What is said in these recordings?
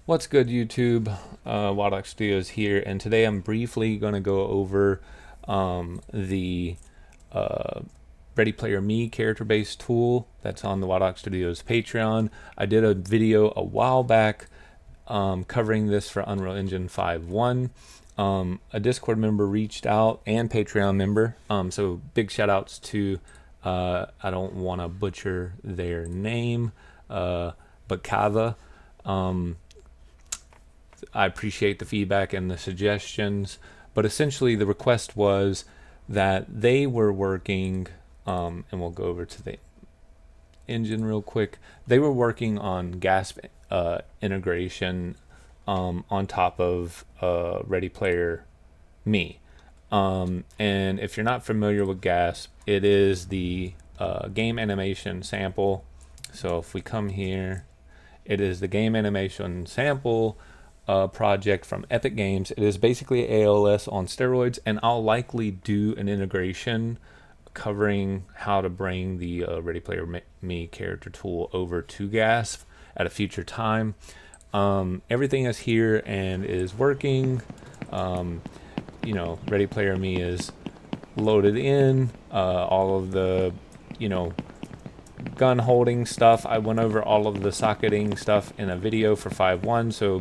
What's good, YouTube? Waddock Studios here, and today I'm briefly going to go over the uh, Ready Player Me character-based tool that's on the Waddock Studios Patreon. I did a video a while back covering this for Unreal Engine 5.1. A Discord member reached out and Patreon member, so big shout outs to, I don't want to butcher their name, but Kava. I appreciate the feedback and the suggestions, but essentially the request was that they were working, and we'll go over to the engine real quick. They were working on GASP integration on top of Ready Player Me. And if you're not familiar with GASP, it is the game animation sample. So if we come here, it is the game animation sample project from Epic Games. It is basically ALS on steroids, and I'll likely do an integration covering how to bring the Ready Player Me character tool over to GASP at a future time. Everything is here and is working. Ready Player Me is loaded in. All of the, gun holding stuff, I went over all of the socketing stuff in a video for 5.1, so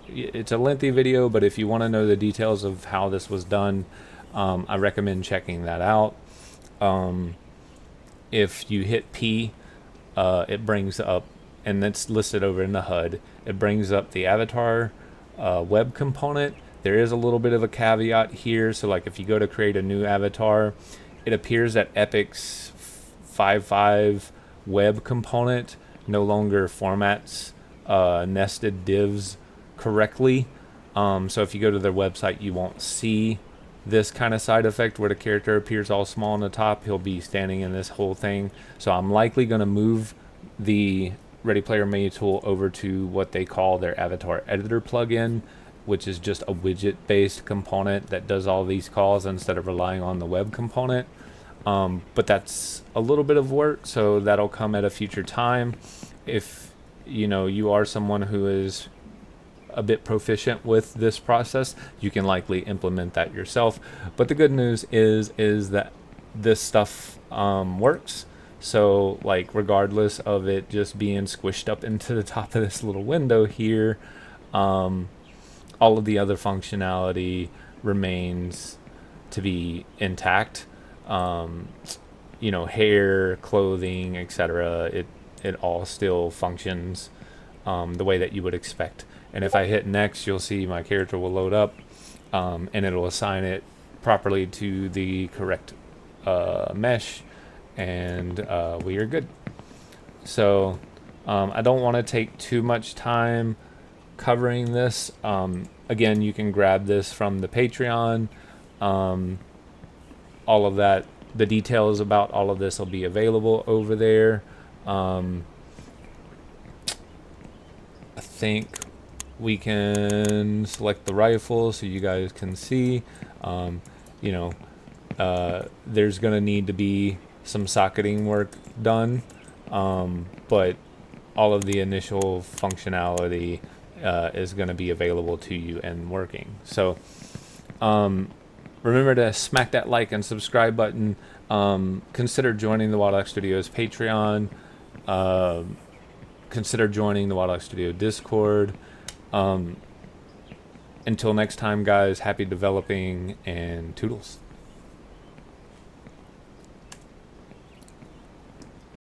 it's a lengthy video, but if you want to know the details of how this was done, I recommend checking that out. If you hit P, it brings up, and that's listed over in the HUD, it brings up the avatar web component. There is a little bit of a caveat here, so like if you go to create a new avatar, it appears that Epic's 5.5 web component no longer formats nested divs correctly. So if you go to their website, you won't see this kind of side effect where the character appears all small on the top. He'll be standing in this whole thing. So I'm likely going to move the Ready Player Me tool over to what they call their avatar editor plugin, which is just a widget based component that does all these calls instead of relying on the web component. But that's a little bit of work, so that'll come at a future time. If you are someone who is a bit proficient with this process, you can likely implement that yourself. But the good news is that this stuff works. So like regardless of it just being squished up into the top of this little window here, all of the other functionality remains to be intact. Hair, clothing, etc. It all still functions the way that you would expect. And if I hit next, you'll see my character will load up, and it'll assign it properly to the correct mesh, and we are good. So I don't want to take too much time covering this. Again, you can grab this from the Patreon. All of that, the details about all of this will be available over there. I think we can select the rifle so you guys can see. There's going to need to be some socketing work done, but all of the initial functionality is going to be available to you and working. So remember to smack that like and subscribe button. Consider joining the Waddock Studios Patreon. Consider joining the Waddock Studio Discord. Until next time, guys, happy developing and toodles.